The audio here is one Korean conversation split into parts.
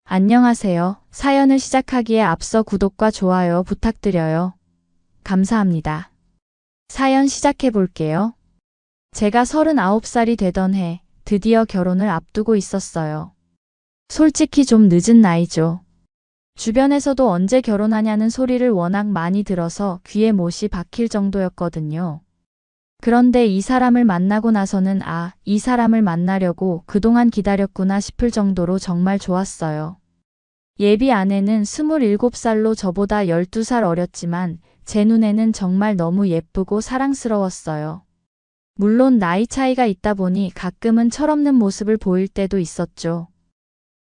안녕하세요. 사연을 시작하기에 앞서 구독과 좋아요 부탁드려요. 감사합니다. 사연 시작해 볼게요. 제가 39살이 되던 해 드디어 결혼을 앞두고 있었어요. 솔직히 좀 늦은 나이죠. 주변에서도 언제 결혼하냐는 소리를 워낙 많이 들어서 귀에 못이 박힐 정도였거든요. 그런데 이 사람을 만나고 나서는 이 사람을 만나려고 그동안 기다렸구나 싶을 정도로 정말 좋았어요. 예비 아내는 27살로 저보다 12살 어렸지만 제 눈에는 정말 너무 예쁘고 사랑스러웠어요. 물론 나이 차이가 있다 보니 가끔은 철없는 모습을 보일 때도 있었죠.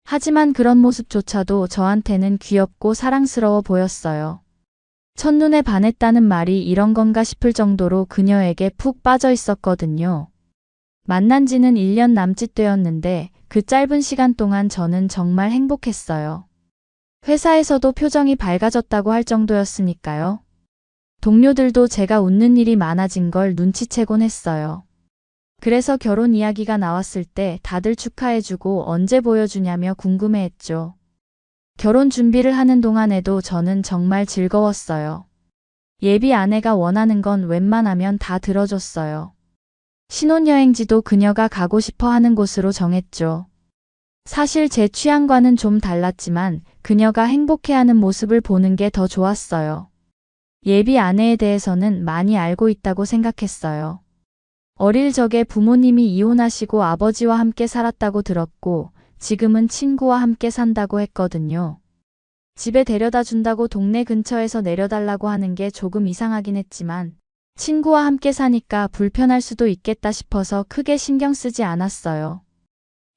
하지만 그런 모습조차도 저한테는 귀엽고 사랑스러워 보였어요. 첫눈에 반했다는 말이 이런 건가 싶을 정도로 그녀에게 푹 빠져 있었거든요. 만난 지는 1년 남짓 되었는데 그 짧은 시간 동안 저는 정말 행복했어요. 회사에서도 표정이 밝아졌다고 할 정도였으니까요. 동료들도 제가 웃는 일이 많아진 걸 눈치채곤 했어요. 그래서 결혼 이야기가 나왔을 때 다들 축하해주고 언제 보여주냐며 궁금해했죠. 결혼 준비를 하는 동안에도 저는 정말 즐거웠어요. 예비 아내가 원하는 건 웬만하면 다 들어줬어요. 신혼여행지도 그녀가 가고 싶어 하는 곳으로 정했죠. 사실 제 취향과는 좀 달랐지만 그녀가 행복해하는 모습을 보는 게 더 좋았어요. 예비 아내에 대해서는 많이 알고 있다고 생각했어요. 어릴 적에 부모님이 이혼하시고 아버지와 함께 살았다고 들었고 지금은 친구와 함께 산다고 했거든요. 집에 데려다 준다고 동네 근처에서 내려달라고 하는 게 조금 이상하긴 했지만 친구와 함께 사니까 불편할 수도 있겠다 싶어서 크게 신경 쓰지 않았어요.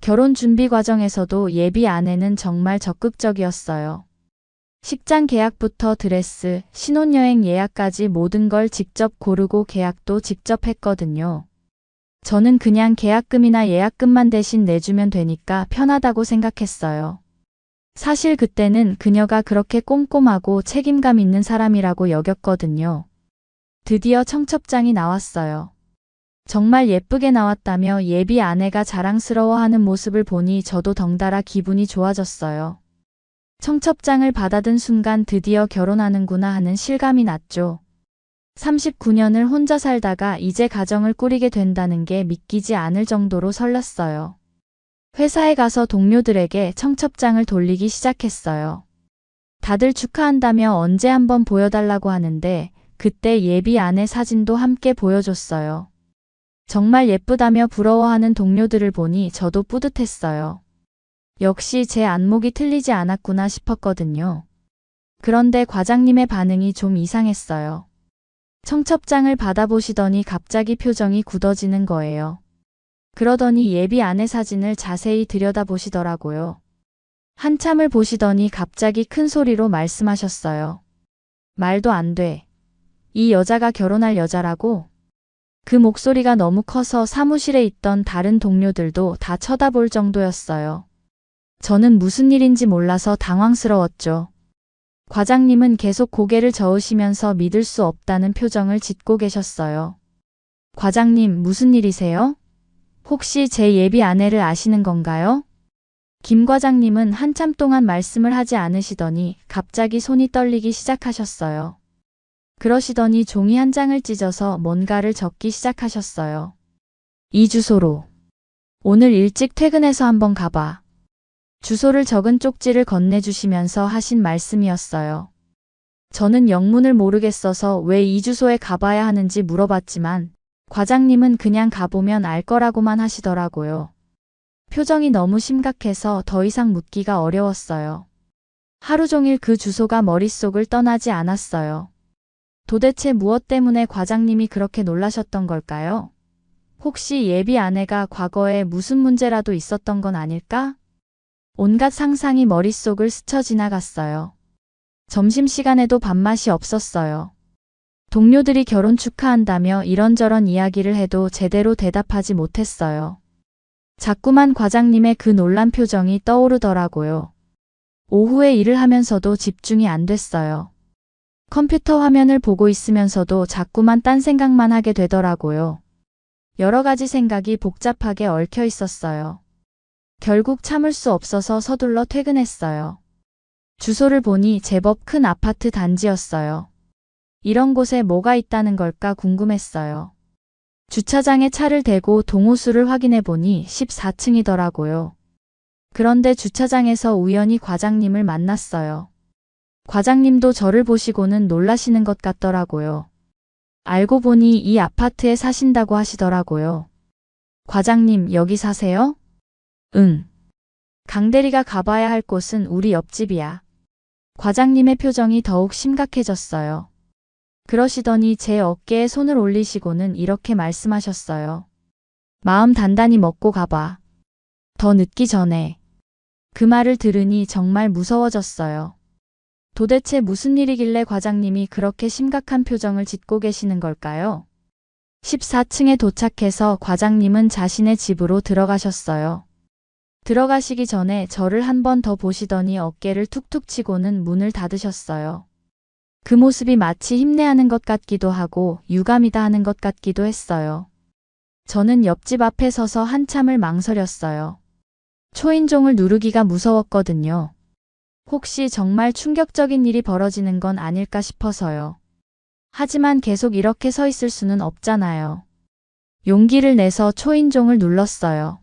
결혼 준비 과정에서도 예비 아내는 정말 적극적이었어요. 식장 계약부터 드레스, 신혼여행 예약까지 모든 걸 직접 고르고 계약도 직접 했거든요. 저는 그냥 계약금이나 예약금만 대신 내주면 되니까 편하다고 생각했어요. 사실 그때는 그녀가 그렇게 꼼꼼하고 책임감 있는 사람이라고 여겼거든요. 드디어 청첩장이 나왔어요. 정말 예쁘게 나왔다며 예비 아내가 자랑스러워하는 모습을 보니 저도 덩달아 기분이 좋아졌어요. 청첩장을 받아든 순간 드디어 결혼하는구나 하는 실감이 났죠. 39년을 혼자 살다가 이제 가정을 꾸리게 된다는 게 믿기지 않을 정도로 설렜어요. 회사에 가서 동료들에게 청첩장을 돌리기 시작했어요. 다들 축하한다며 언제 한번 보여달라고 하는데 그때 예비 아내 사진도 함께 보여줬어요. 정말 예쁘다며 부러워하는 동료들을 보니 저도 뿌듯했어요. 역시 제 안목이 틀리지 않았구나 싶었거든요. 그런데 과장님의 반응이 좀 이상했어요. 청첩장을 받아보시더니 갑자기 표정이 굳어지는 거예요. 그러더니 예비 아내 사진을 자세히 들여다보시더라고요. 한참을 보시더니 갑자기 큰 소리로 말씀하셨어요. 말도 안 돼. 이 여자가 결혼할 여자라고? 그 목소리가 너무 커서 사무실에 있던 다른 동료들도 다 쳐다볼 정도였어요. 저는 무슨 일인지 몰라서 당황스러웠죠. 과장님은 계속 고개를 저으시면서 믿을 수 없다는 표정을 짓고 계셨어요. 과장님, 무슨 일이세요? 혹시 제 예비 아내를 아시는 건가요? 김 과장님은 한참 동안 말씀을 하지 않으시더니 갑자기 손이 떨리기 시작하셨어요. 그러시더니 종이 한 장을 찢어서 뭔가를 적기 시작하셨어요. 이 주소로. 오늘 일찍 퇴근해서 한번 가봐. 주소를 적은 쪽지를 건네주시면서 하신 말씀이었어요. 저는 영문을 모르겠어서 왜 이 주소에 가봐야 하는지 물어봤지만 과장님은 그냥 가보면 알 거라고만 하시더라고요. 표정이 너무 심각해서 더 이상 묻기가 어려웠어요. 하루 종일 그 주소가 머릿속을 떠나지 않았어요. 도대체 무엇 때문에 과장님이 그렇게 놀라셨던 걸까요? 혹시 예비 아내가 과거에 무슨 문제라도 있었던 건 아닐까? 온갖 상상이 머릿속을 스쳐 지나갔어요. 점심시간에도 밥맛이 없었어요. 동료들이 결혼 축하한다며 이런저런 이야기를 해도 제대로 대답하지 못했어요. 자꾸만 과장님의 그 놀란 표정이 떠오르더라고요. 오후에 일을 하면서도 집중이 안 됐어요. 컴퓨터 화면을 보고 있으면서도 자꾸만 딴 생각만 하게 되더라고요. 여러 가지 생각이 복잡하게 얽혀 있었어요. 결국 참을 수 없어서 서둘러 퇴근했어요. 주소를 보니 제법 큰 아파트 단지였어요. 이런 곳에 뭐가 있다는 걸까 궁금했어요. 주차장에 차를 대고 동호수를 확인해 보니 14층이더라고요. 그런데 주차장에서 우연히 과장님을 만났어요. 과장님도 저를 보시고는 놀라시는 것 같더라고요. 알고 보니 이 아파트에 사신다고 하시더라고요. 과장님, 여기 사세요? 응. 강대리가 가봐야 할 곳은 우리 옆집이야. 과장님의 표정이 더욱 심각해졌어요. 그러시더니 제 어깨에 손을 올리시고는 이렇게 말씀하셨어요. 마음 단단히 먹고 가봐. 더 늦기 전에. 그 말을 들으니 정말 무서워졌어요. 도대체 무슨 일이길래 과장님이 그렇게 심각한 표정을 짓고 계시는 걸까요? 14층에 도착해서 과장님은 자신의 집으로 들어가셨어요. 들어가시기 전에 저를 한 번 더 보시더니 어깨를 툭툭 치고는 문을 닫으셨어요. 그 모습이 마치 힘내하는 것 같기도 하고 유감이다 하는 것 같기도 했어요. 저는 옆집 앞에 서서 한참을 망설였어요. 초인종을 누르기가 무서웠거든요. 혹시 정말 충격적인 일이 벌어지는 건 아닐까 싶어서요. 하지만 계속 이렇게 서 있을 수는 없잖아요. 용기를 내서 초인종을 눌렀어요.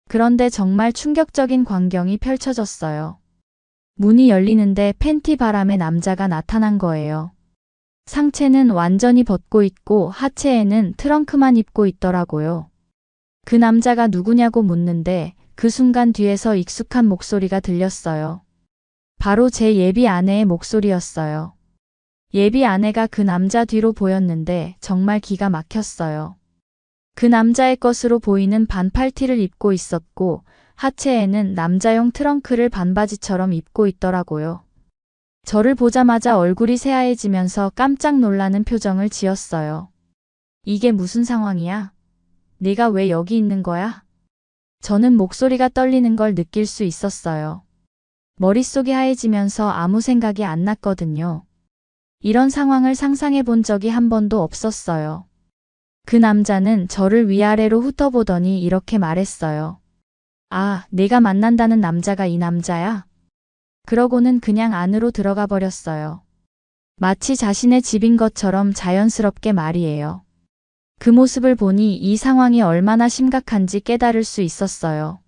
그런데 정말 충격적인 광경이 펼쳐졌어요. 문이 열리는데 팬티 바람에 남자가 나타난 거예요. 상체는 완전히 벗고 있고 하체에는 트렁크만 입고 있더라고요. 그 남자가 누구냐고 묻는데 그 순간 뒤에서 익숙한 목소리가 들렸어요. 바로 제 예비 아내의 목소리였어요. 예비 아내가 그 남자 뒤로 보였는데 정말 기가 막혔어요. 그 남자의 것으로 보이는 반팔티를 입고 있었고 하체에는 남자용 트렁크를 반바지처럼 입고 있더라고요. 저를 보자마자 얼굴이 새하얘지면서 깜짝 놀라는 표정을 지었어요. 이게 무슨 상황이야? 네가 왜 여기 있는 거야? 저는 목소리가 떨리는 걸 느낄 수 있었어요. 머릿속이 하얘지면서 아무 생각이 안 났거든요. 이런 상황을 상상해 본 적이 한 번도 없었어요. 그 남자는 저를 위아래로 훑어보더니 이렇게 말했어요. 아, 내가 만난다는 남자가 이 남자야? 그러고는 그냥 안으로 들어가 버렸어요. 마치 자신의 집인 것처럼 자연스럽게 말이에요. 그 모습을 보니 이 상황이 얼마나 심각한지 깨달을 수 있었어요.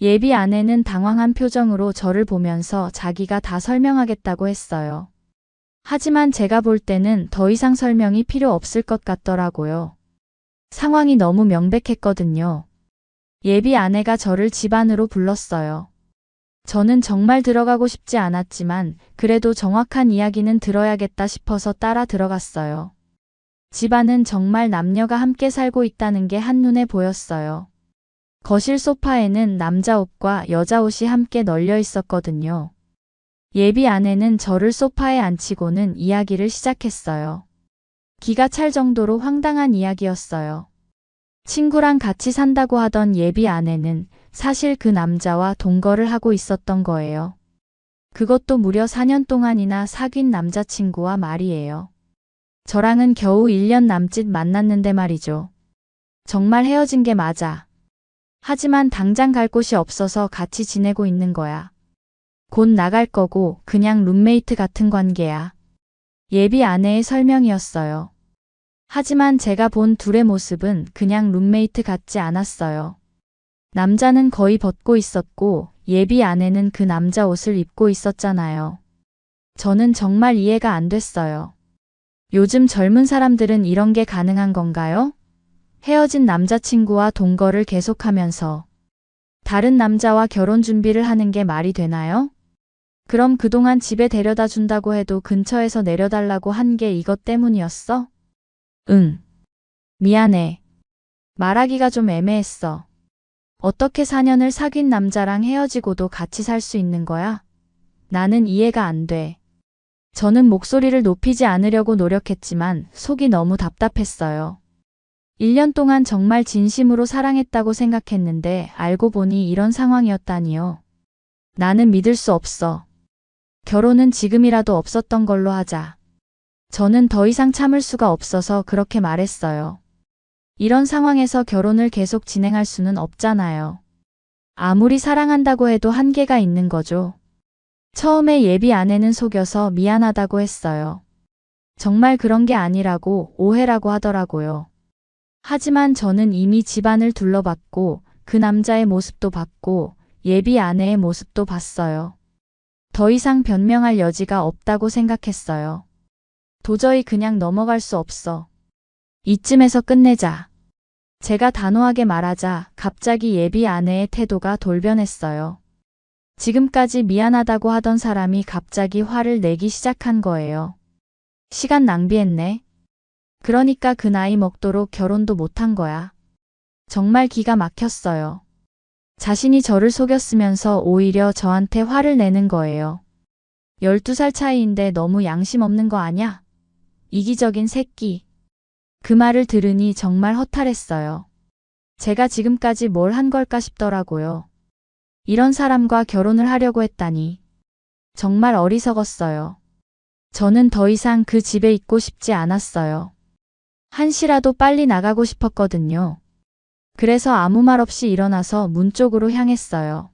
예비 아내는 당황한 표정으로 저를 보면서 자기가 다 설명하겠다고 했어요. 하지만 제가 볼 때는 더 이상 설명이 필요 없을 것 같더라고요. 상황이 너무 명백했거든요. 예비 아내가 저를 집 안으로 불렀어요. 저는 정말 들어가고 싶지 않았지만 그래도 정확한 이야기는 들어야겠다 싶어서 따라 들어갔어요. 집 안은 정말 남녀가 함께 살고 있다는 게 한눈에 보였어요. 거실 소파에는 남자 옷과 여자 옷이 함께 널려 있었거든요. 예비 아내는 저를 소파에 앉히고는 이야기를 시작했어요. 기가 찰 정도로 황당한 이야기였어요. 친구랑 같이 산다고 하던 예비 아내는 사실 그 남자와 동거를 하고 있었던 거예요. 그것도 무려 4년 동안이나 사귄 남자친구와 말이에요. 저랑은 겨우 1년 남짓 만났는데 말이죠. 정말 헤어진 게 맞아. 하지만 당장 갈 곳이 없어서 같이 지내고 있는 거야. 곧 나갈 거고 그냥 룸메이트 같은 관계야. 예비 아내의 설명이었어요. 하지만 제가 본 둘의 모습은 그냥 룸메이트 같지 않았어요. 남자는 거의 벗고 있었고 예비 아내는 그 남자 옷을 입고 있었잖아요. 저는 정말 이해가 안 됐어요. 요즘 젊은 사람들은 이런 게 가능한 건가요? 헤어진 남자친구와 동거를 계속하면서 다른 남자와 결혼 준비를 하는 게 말이 되나요? 그럼 그동안 집에 데려다 준다고 해도 근처에서 내려달라고 한 게 이것 때문이었어? 응. 미안해. 말하기가 좀 애매했어. 어떻게 4년을 사귄 남자랑 헤어지고도 같이 살 수 있는 거야? 나는 이해가 안 돼. 저는 목소리를 높이지 않으려고 노력했지만 속이 너무 답답했어요. 1년 동안 정말 진심으로 사랑했다고 생각했는데 알고 보니 이런 상황이었다니요. 나는 믿을 수 없어. 결혼은 지금이라도 없었던 걸로 하자. 저는 더 이상 참을 수가 없어서 그렇게 말했어요. 이런 상황에서 결혼을 계속 진행할 수는 없잖아요. 아무리 사랑한다고 해도 한계가 있는 거죠. 처음에 예비 아내는 속여서 미안하다고 했어요. 정말 그런 게 아니라고 오해라고 하더라고요. 하지만 저는 이미 집안을 둘러봤고 그 남자의 모습도 봤고 예비 아내의 모습도 봤어요. 더 이상 변명할 여지가 없다고 생각했어요. 도저히 그냥 넘어갈 수 없어. 이쯤에서 끝내자. 제가 단호하게 말하자 갑자기 예비 아내의 태도가 돌변했어요. 지금까지 미안하다고 하던 사람이 갑자기 화를 내기 시작한 거예요. 시간 낭비했네. 그러니까 그 나이 먹도록 결혼도 못한 거야. 정말 기가 막혔어요. 자신이 저를 속였으면서 오히려 저한테 화를 내는 거예요. 12살 차이인데 너무 양심 없는 거 아냐? 이기적인 새끼. 그 말을 들으니 정말 허탈했어요. 제가 지금까지 뭘 한 걸까 싶더라고요. 이런 사람과 결혼을 하려고 했다니. 정말 어리석었어요. 저는 더 이상 그 집에 있고 싶지 않았어요. 한시라도 빨리 나가고 싶었거든요. 그래서 아무 말 없이 일어나서 문 쪽으로 향했어요.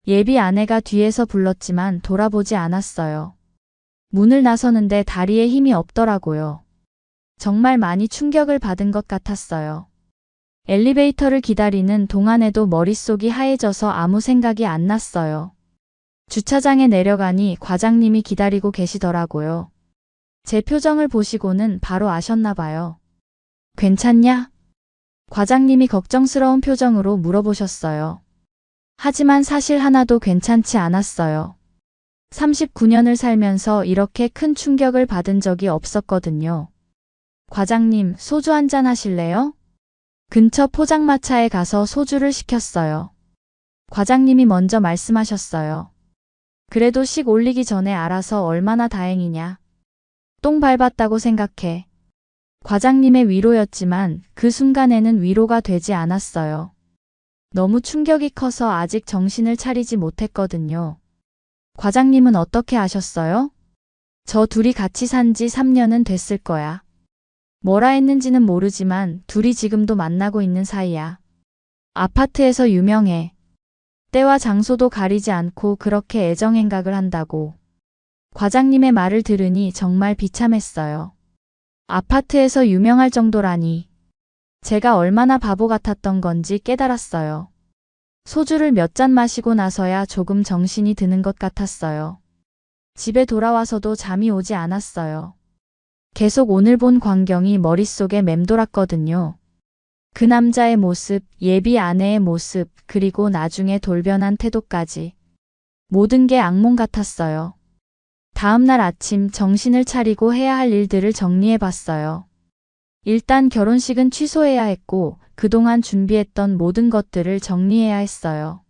예비 아내가 뒤에서 불렀지만 돌아보지 않았어요. 문을 나서는데 다리에 힘이 없더라고요. 정말 많이 충격을 받은 것 같았어요. 엘리베이터를 기다리는 동안에도 머릿속이 하얘져서 아무 생각이 안 났어요. 주차장에 내려가니 과장님이 기다리고 계시더라고요. 제 표정을 보시고는 바로 아셨나 봐요. 괜찮냐? 과장님이 걱정스러운 표정으로 물어보셨어요. 하지만 사실 하나도 괜찮지 않았어요. 39년을 살면서 이렇게 큰 충격을 받은 적이 없었거든요. 과장님, 소주 한잔 하실래요? 근처 포장마차에 가서 소주를 시켰어요. 과장님이 먼저 말씀하셨어요. 그래도 식 올리기 전에 알아서 얼마나 다행이냐. 똥 밟았다고 생각해. 과장님의 위로였지만 그 순간에는 위로가 되지 않았어요. 너무 충격이 커서 아직 정신을 차리지 못했거든요. 과장님은 어떻게 아셨어요? 저 둘이 같이 산 지 3년은 됐을 거야. 뭐라 했는지는 모르지만 둘이 지금도 만나고 있는 사이야. 아파트에서 유명해. 때와 장소도 가리지 않고 그렇게 애정행각을 한다고. 과장님의 말을 들으니 정말 비참했어요. 아파트에서 유명할 정도라니. 제가 얼마나 바보 같았던 건지 깨달았어요. 소주를 몇 잔 마시고 나서야 조금 정신이 드는 것 같았어요. 집에 돌아와서도 잠이 오지 않았어요. 계속 오늘 본 광경이 머릿속에 맴돌았거든요. 그 남자의 모습, 예비 아내의 모습, 그리고 나중에 돌변한 태도까지. 모든 게 악몽 같았어요. 다음 날 아침 정신을 차리고 해야 할 일들을 정리해 봤어요. 일단 결혼식은 취소해야 했고 그동안 준비했던 모든 것들을 정리해야 했어요.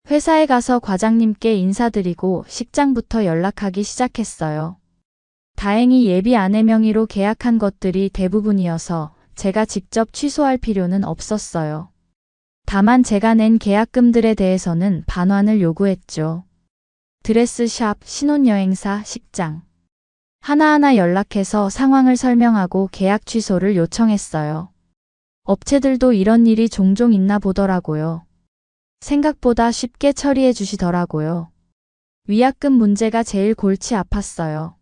회사에 가서 과장님께 인사드리고 식장부터 연락하기 시작했어요. 다행히 예비 아내 명의로 계약한 것들이 대부분이어서 제가 직접 취소할 필요는 없었어요. 다만 제가 낸 계약금들에 대해서는 반환을 요구했죠. 드레스샵, 신혼여행사, 식장. 하나하나 연락해서 상황을 설명하고 계약 취소를 요청했어요. 업체들도 이런 일이 종종 있나 보더라고요. 생각보다 쉽게 처리해 주시더라고요. 위약금 문제가 제일 골치 아팠어요.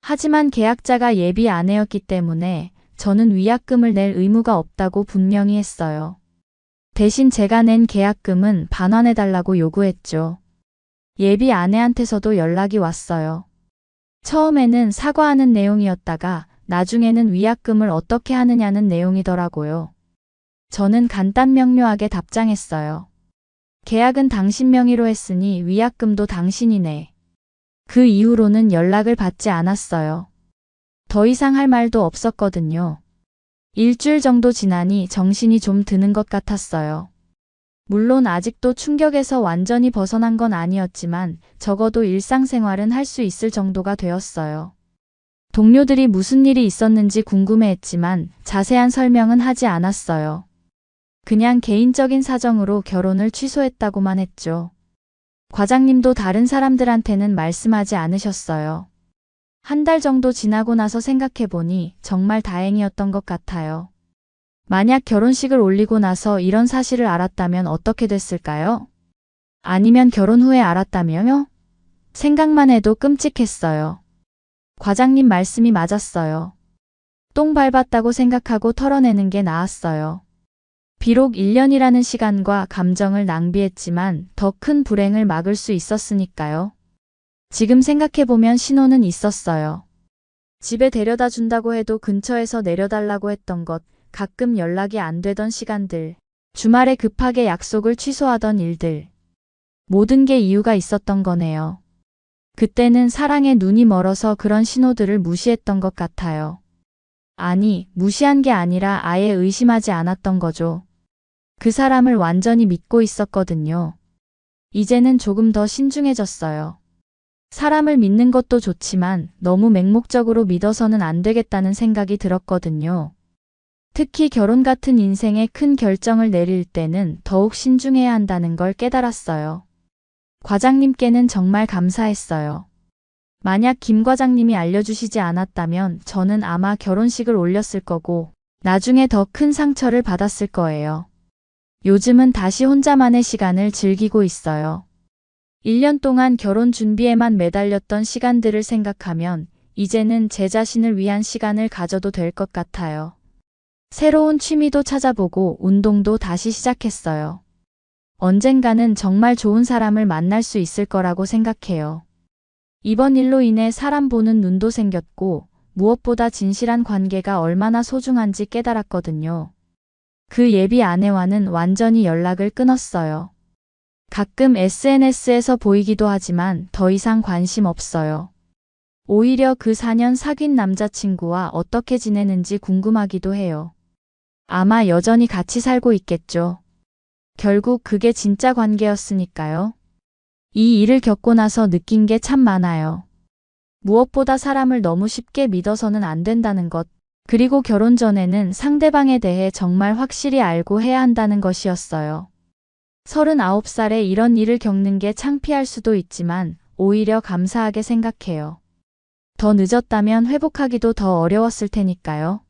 하지만 계약자가 예비 아내였기 때문에 저는 위약금을 낼 의무가 없다고 분명히 했어요. 대신 제가 낸 계약금은 반환해달라고 요구했죠. 예비 아내한테서도 연락이 왔어요. 처음에는 사과하는 내용이었다가 나중에는 위약금을 어떻게 하느냐는 내용이더라고요. 저는 간단 명료하게 답장했어요. 계약은 당신 명의로 했으니 위약금도 당신이 내. 그 이후로는 연락을 받지 않았어요. 더 이상 할 말도 없었거든요. 일주일 정도 지나니 정신이 좀 드는 것 같았어요. 물론 아직도 충격에서 완전히 벗어난 건 아니었지만 적어도 일상생활은 할 수 있을 정도가 되었어요. 동료들이 무슨 일이 있었는지 궁금해했지만 자세한 설명은 하지 않았어요. 그냥 개인적인 사정으로 결혼을 취소했다고만 했죠. 과장님도 다른 사람들한테는 말씀하지 않으셨어요. 한 달 정도 지나고 나서 생각해보니 정말 다행이었던 것 같아요. 만약 결혼식을 올리고 나서 이런 사실을 알았다면 어떻게 됐을까요? 아니면 결혼 후에 알았다면요? 생각만 해도 끔찍했어요. 과장님 말씀이 맞았어요. 똥 밟았다고 생각하고 털어내는 게 나았어요. 비록 1년이라는 시간과 감정을 낭비했지만 더 큰 불행을 막을 수 있었으니까요. 지금 생각해보면 신호는 있었어요. 집에 데려다 준다고 해도 근처에서 내려달라고 했던 것, 가끔 연락이 안 되던 시간들, 주말에 급하게 약속을 취소하던 일들. 모든 게 이유가 있었던 거네요. 그때는 사랑에 눈이 멀어서 그런 신호들을 무시했던 것 같아요. 아니, 무시한 게 아니라 아예 의심하지 않았던 거죠. 그 사람을 완전히 믿고 있었거든요. 이제는 조금 더 신중해졌어요. 사람을 믿는 것도 좋지만 너무 맹목적으로 믿어서는 안 되겠다는 생각이 들었거든요. 특히 결혼 같은 인생의 큰 결정을 내릴 때는 더욱 신중해야 한다는 걸 깨달았어요. 과장님께는 정말 감사했어요. 만약 김 과장님이 알려주시지 않았다면 저는 아마 결혼식을 올렸을 거고 나중에 더 큰 상처를 받았을 거예요. 요즘은 다시 혼자만의 시간을 즐기고 있어요. 1년 동안 결혼 준비에만 매달렸던 시간들을 생각하면 이제는 제 자신을 위한 시간을 가져도 될 것 같아요. 새로운 취미도 찾아보고 운동도 다시 시작했어요. 언젠가는 정말 좋은 사람을 만날 수 있을 거라고 생각해요. 이번 일로 인해 사람 보는 눈도 생겼고 무엇보다 진실한 관계가 얼마나 소중한지 깨달았거든요. 그 예비 아내와는 완전히 연락을 끊었어요. 가끔 SNS에서 보이기도 하지만 더 이상 관심 없어요. 오히려 그 4년 사귄 남자친구와 어떻게 지내는지 궁금하기도 해요. 아마 여전히 같이 살고 있겠죠. 결국 그게 진짜 관계였으니까요. 이 일을 겪고 나서 느낀 게 참 많아요. 무엇보다 사람을 너무 쉽게 믿어서는 안 된다는 것, 그리고 결혼 전에는 상대방에 대해 정말 확실히 알고 해야 한다는 것이었어요. 39살에 이런 일을 겪는 게 창피할 수도 있지만 오히려 감사하게 생각해요. 더 늦었다면 회복하기도 더 어려웠을 테니까요.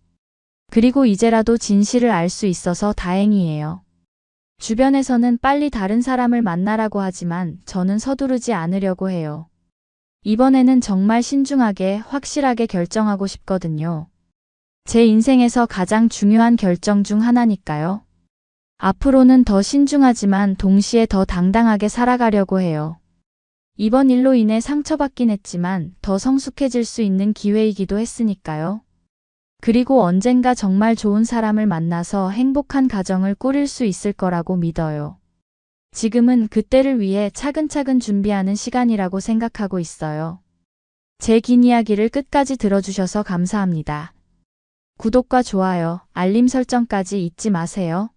그리고 이제라도 진실을 알 수 있어서 다행이에요. 주변에서는 빨리 다른 사람을 만나라고 하지만 저는 서두르지 않으려고 해요. 이번에는 정말 신중하게 확실하게 결정하고 싶거든요. 제 인생에서 가장 중요한 결정 중 하나니까요. 앞으로는 더 신중하지만 동시에 더 당당하게 살아가려고 해요. 이번 일로 인해 상처받긴 했지만 더 성숙해질 수 있는 기회이기도 했으니까요. 그리고 언젠가 정말 좋은 사람을 만나서 행복한 가정을 꾸릴 수 있을 거라고 믿어요. 지금은 그때를 위해 차근차근 준비하는 시간이라고 생각하고 있어요. 제 긴 이야기를 끝까지 들어주셔서 감사합니다. 구독과 좋아요, 알림 설정까지 잊지 마세요.